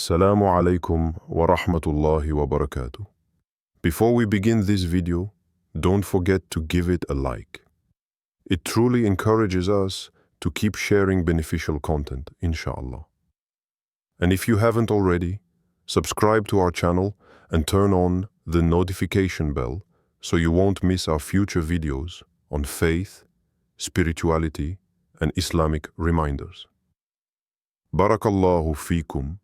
Assalamu alaikum wa rahmatullahi wa barakatuh. Before we begin this video, don't forget to give it a like. It truly encourages us to keep sharing beneficial content, inshallah. And if you haven't already, subscribe to our channel and turn on the notification bell so you won't miss our future videos on faith, spirituality, and Islamic reminders. Barakallahu feekum.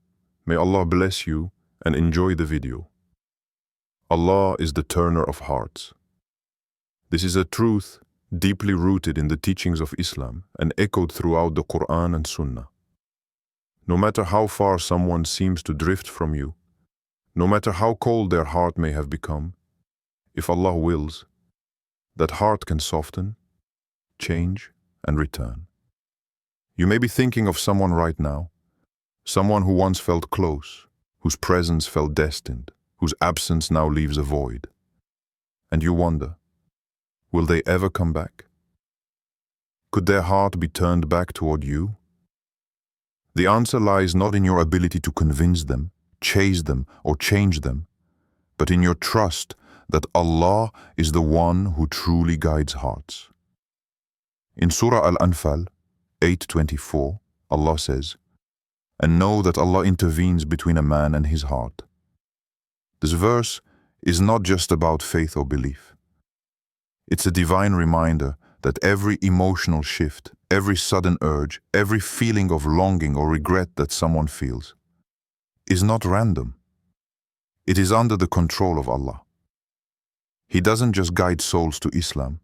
May Allah bless you and enjoy the video. Allah is the turner of hearts. This is a truth deeply rooted in the teachings of Islam and echoed throughout the Quran and Sunnah. No matter how far someone seems to drift from you, no matter how cold their heart may have become, if Allah wills, that heart can soften, change, and return. You may be thinking of someone right now, someone who once felt close, whose presence felt destined, whose absence now leaves a void. And you wonder, will they ever come back? Could their heart be turned back toward you? The answer lies not in your ability to convince them, chase them, or change them, but in your trust that Allah is the one who truly guides hearts. In Surah Al-Anfal 8:24, Allah says, "And know that Allah intervenes between a man and his heart." This verse is not just about faith or belief. It's a divine reminder that every emotional shift, every sudden urge, every feeling of longing or regret that someone feels is not random. It is under the control of Allah. He doesn't just guide souls to Islam.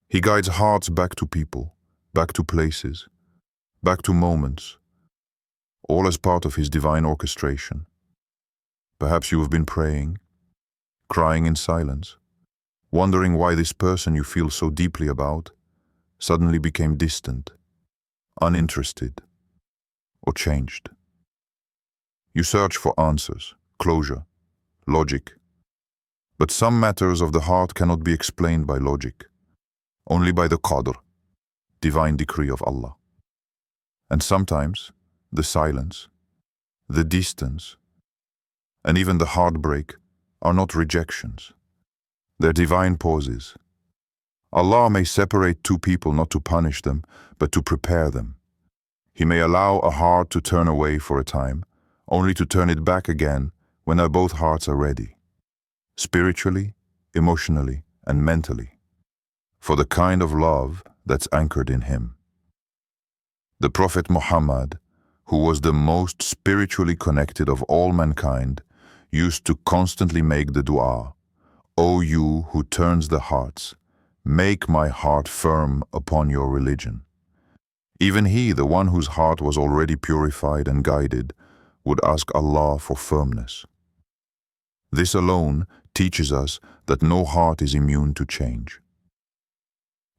He guides hearts back to people, back to places, back to moments, all as part of His divine orchestration. Perhaps you have been praying, crying in silence, wondering why this person you feel so deeply about suddenly became distant, uninterested, or changed. You search for answers, closure, logic, but some matters of the heart cannot be explained by logic, only by the qadr, divine decree of Allah. And sometimes the silence, the distance, and even the heartbreak are not rejections. They're divine pauses. Allah may separate two people not to punish them, but to prepare them. He may allow a heart to turn away for a time, only to turn it back again when both hearts are ready, spiritually, emotionally, and mentally, for the kind of love that's anchored in Him. The Prophet Muhammad, who was the most spiritually connected of all mankind, used to constantly make the dua, "O you who turns the hearts, make my heart firm upon your religion." Even he, the one whose heart was already purified and guided, would ask Allah for firmness. This alone teaches us that no heart is immune to change.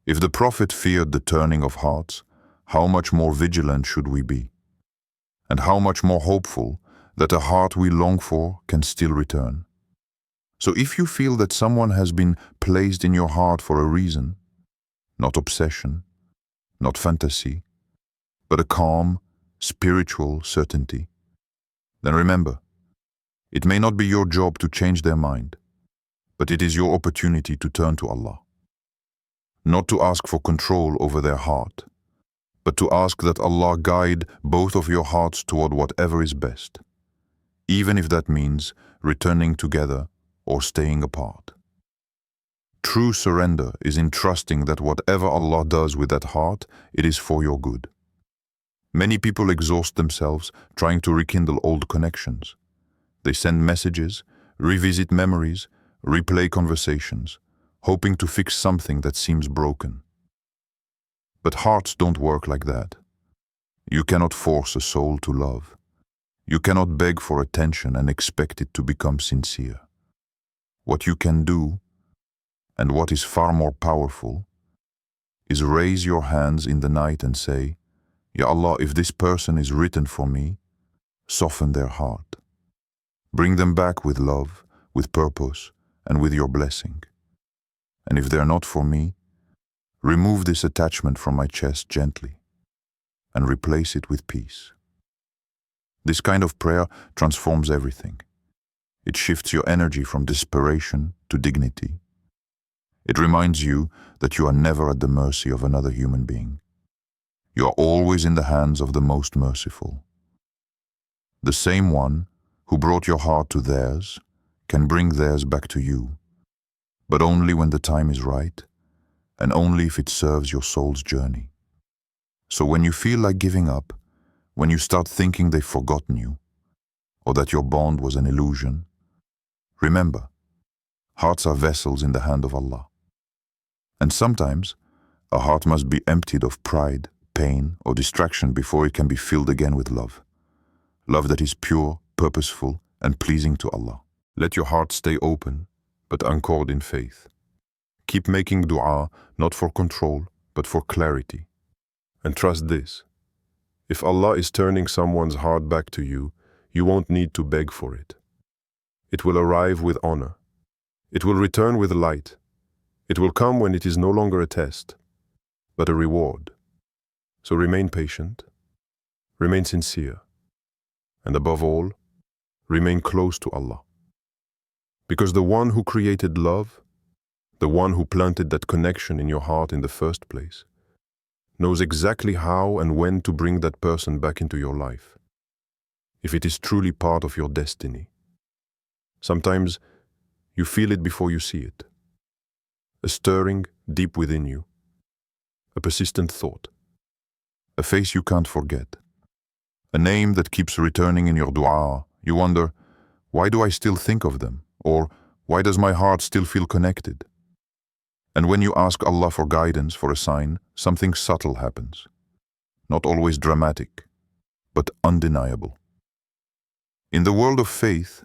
If the Prophet feared the turning of hearts, how much more vigilant should we be? And how much more hopeful that a heart we long for can still return. So if you feel that someone has been placed in your heart for a reason, not obsession, not fantasy, but a calm, spiritual certainty, then remember, it may not be your job to change their mind, but it is your opportunity to turn to Allah. Not to ask for control over their heart, but to ask that Allah guide both of your hearts toward whatever is best, even if that means returning together or staying apart. True surrender is in trusting that whatever Allah does with that heart, it is for your good. Many people exhaust themselves trying to rekindle old connections. They send messages, revisit memories, replay conversations, hoping to fix something that seems broken. But hearts don't work like that. You cannot force a soul to love. You cannot beg for attention and expect it to become sincere. What you can do, and what is far more powerful, is raise your hands in the night and say, "Ya Allah, if this person is written for me, soften their heart. Bring them back with love, with purpose, and with your blessing. And if they're not for me, remove this attachment from my chest gently and replace it with peace." This kind of prayer transforms everything. It shifts your energy from desperation to dignity. It reminds you that you are never at the mercy of another human being. You are always in the hands of the most merciful. The same one who brought your heart to theirs can bring theirs back to you, but only when the time is right, and only if it serves your soul's journey. So when you feel like giving up, when you start thinking they've forgotten you, or that your bond was an illusion, remember, hearts are vessels in the hand of Allah. And sometimes, a heart must be emptied of pride, pain, or distraction before it can be filled again with love. Love that is pure, purposeful, and pleasing to Allah. Let your heart stay open, but anchored in faith. Keep making dua, not for control, but for clarity. And trust this: if Allah is turning someone's heart back to you, you won't need to beg for it. It will arrive with honor. It will return with light. It will come when it is no longer a test, but a reward. So remain patient, remain sincere, and above all, remain close to Allah. Because the one who created love, the one who planted that connection in your heart in the first place, knows exactly how and when to bring that person back into your life, if it is truly part of your destiny. Sometimes you feel it before you see it. A stirring deep within you, a persistent thought, a face you can't forget, a name that keeps returning in your dua. You wonder, why do I still think of them? Or why does my heart still feel connected? And when you ask Allah for guidance, for a sign, something subtle happens. Not always dramatic, but undeniable. In the world of faith,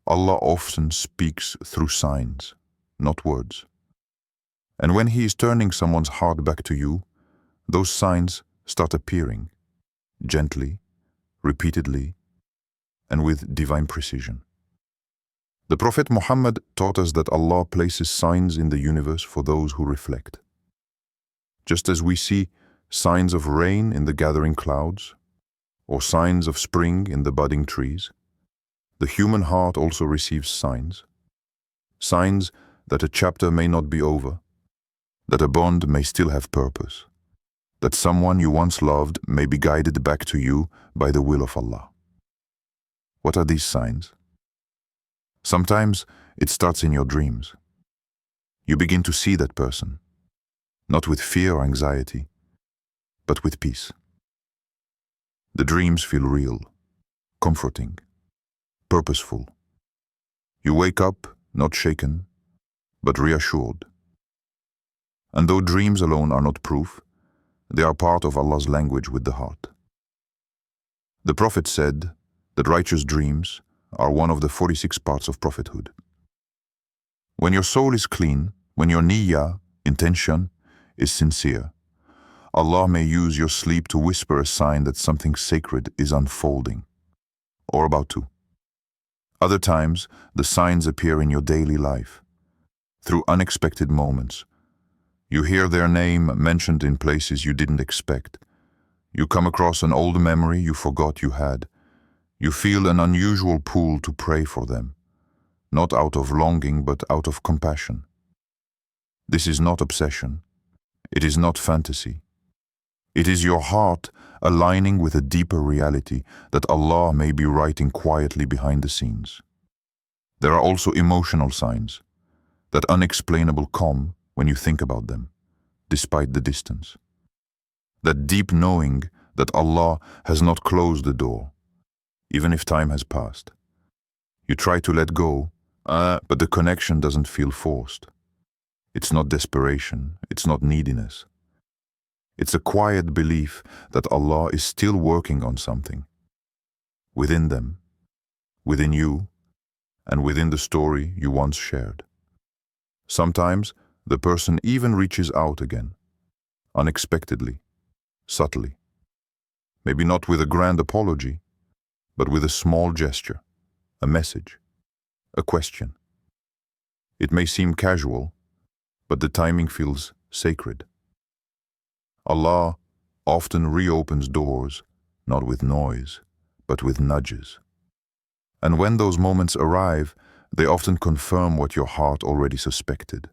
Allah often speaks through signs, not words. And when He is turning someone's heart back to you, those signs start appearing, gently, repeatedly, and with divine precision. The Prophet Muhammad taught us that Allah places signs in the universe for those who reflect. Just as we see signs of rain in the gathering clouds, or signs of spring in the budding trees, the human heart also receives signs. Signs that a chapter may not be over, that a bond may still have purpose, that someone you once loved may be guided back to you by the will of Allah. What are these signs? Sometimes it starts in your dreams. You begin to see that person, not with fear or anxiety, but with peace. The dreams feel real, comforting, purposeful. You wake up not shaken, but reassured. And though dreams alone are not proof, they are part of Allah's language with the heart. The Prophet said that righteous dreams are one of the 46 parts of prophethood. When your soul is clean, when your niyyah, intention, is sincere, Allah may use your sleep to whisper a sign that something sacred is unfolding, or about to. Other times, the signs appear in your daily life, through unexpected moments. You hear their name mentioned in places you didn't expect. You come across an old memory you forgot you had. You feel an unusual pull to pray for them, not out of longing but out of compassion. This is not obsession. It is not fantasy. It is your heart aligning with a deeper reality that Allah may be writing quietly behind the scenes. There are also emotional signs, that unexplainable calm when you think about them, despite the distance. That deep knowing that Allah has not closed the door, even if time has passed. You try to let go, but the connection doesn't feel forced. It's not desperation, it's not neediness. It's a quiet belief that Allah is still working on something. Within them, within you, and within the story you once shared. Sometimes the person even reaches out again, unexpectedly, subtly. Maybe not with a grand apology, but with a small gesture, a message, a question. It may seem casual, but the timing feels sacred. Allah often reopens doors, not with noise, but with nudges. And when those moments arrive, they often confirm what your heart already suspected,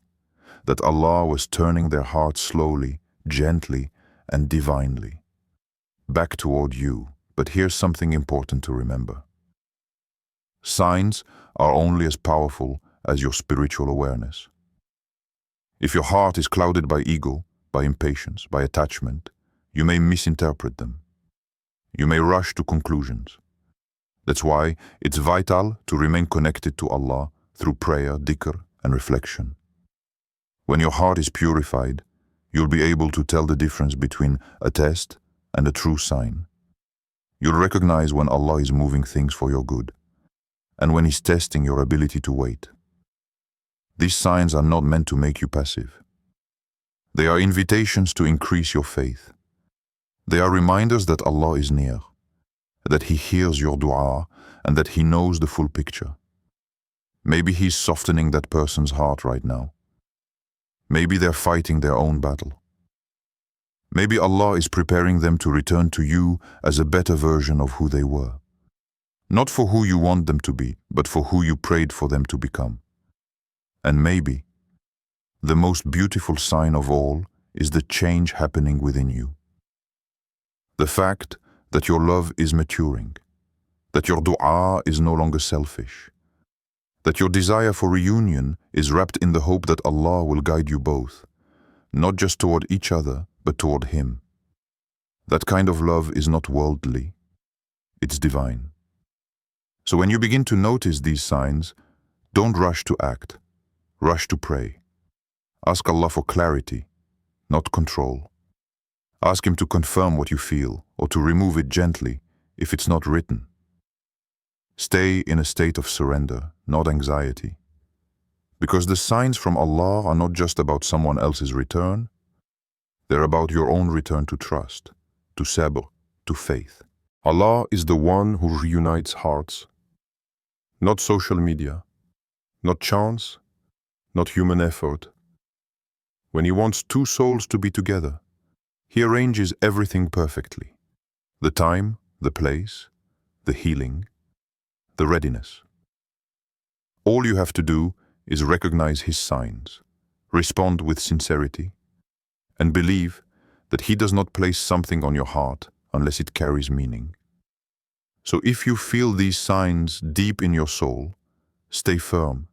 that Allah was turning their hearts slowly, gently, and divinely back toward you. But here's something important to remember. Signs are only as powerful as your spiritual awareness. If your heart is clouded by ego, by impatience, by attachment, you may misinterpret them. You may rush to conclusions. That's why it's vital to remain connected to Allah through prayer, dhikr, and reflection. When your heart is purified, you'll be able to tell the difference between a test and a true sign. You'll recognize when Allah is moving things for your good, and when He's testing your ability to wait. These signs are not meant to make you passive. They are invitations to increase your faith. They are reminders that Allah is near, that He hears your dua, and that He knows the full picture. Maybe He's softening that person's heart right now. Maybe they're fighting their own battle. Maybe Allah is preparing them to return to you as a better version of who they were. Not for who you want them to be, but for who you prayed for them to become. And maybe the most beautiful sign of all is the change happening within you. The fact that your love is maturing, that your dua is no longer selfish, that your desire for reunion is wrapped in the hope that Allah will guide you both, not just toward each other, but toward Him. That kind of love is not worldly, it's divine. So when you begin to notice these signs, don't rush to act, rush to pray. Ask Allah for clarity, not control. Ask Him to confirm what you feel, or to remove it gently if it's not written. Stay in a state of surrender, not anxiety. Because the signs from Allah are not just about someone else's return, they're about your own return to trust, to sabr, to faith. Allah is the one who reunites hearts. Not social media, not chance, not human effort. When He wants two souls to be together, He arranges everything perfectly. The time, the place, the healing, the readiness. All you have to do is recognize His signs, respond with sincerity, and believe that He does not place something on your heart unless it carries meaning. So if you feel these signs deep in your soul, stay firm,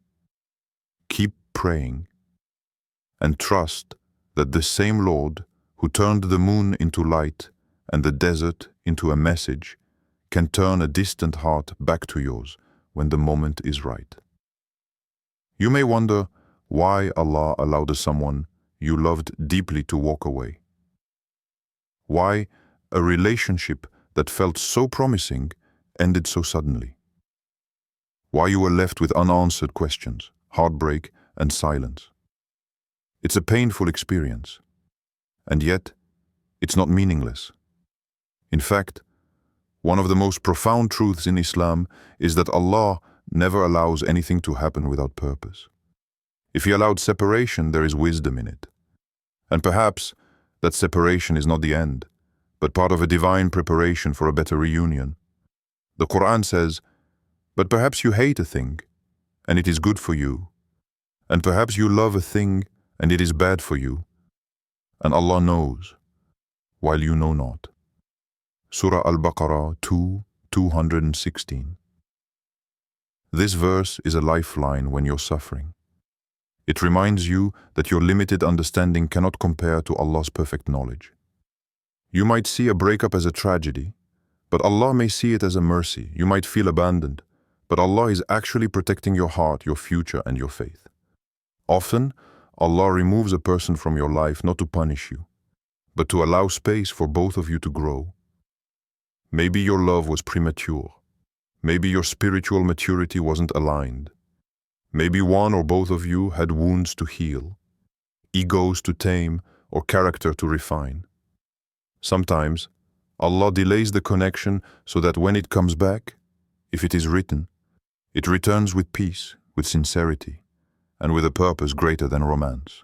keep praying, and trust that the same Lord who turned the moon into light and the desert into a message can turn a distant heart back to yours when the moment is right. You may wonder why Allah allowed someone you loved deeply to walk away. Why a relationship that felt so promising ended so suddenly. Why you were left with unanswered questions, heartbreak, and silence. It's a painful experience, and yet it's not meaningless. In fact, one of the most profound truths in Islam is that Allah never allows anything to happen without purpose. If He allowed separation, there is wisdom in it. And perhaps that separation is not the end, but part of a divine preparation for a better reunion. The Quran says, "But perhaps you hate a thing, and it is good for you. And perhaps you love a thing, and it is bad for you. And Allah knows, while you know not." Surah Al-Baqarah 2:216. This verse is a lifeline when you're suffering. It reminds you that your limited understanding cannot compare to Allah's perfect knowledge. You might see a breakup as a tragedy, but Allah may see it as a mercy. You might feel abandoned, but Allah is actually protecting your heart, your future, and your faith. Often, Allah removes a person from your life not to punish you, but to allow space for both of you to grow. Maybe your love was premature. Maybe your spiritual maturity wasn't aligned. Maybe one or both of you had wounds to heal, egos to tame, or character to refine. Sometimes, Allah delays the connection so that when it comes back, if it is written, it returns with peace, with sincerity, and with a purpose greater than romance.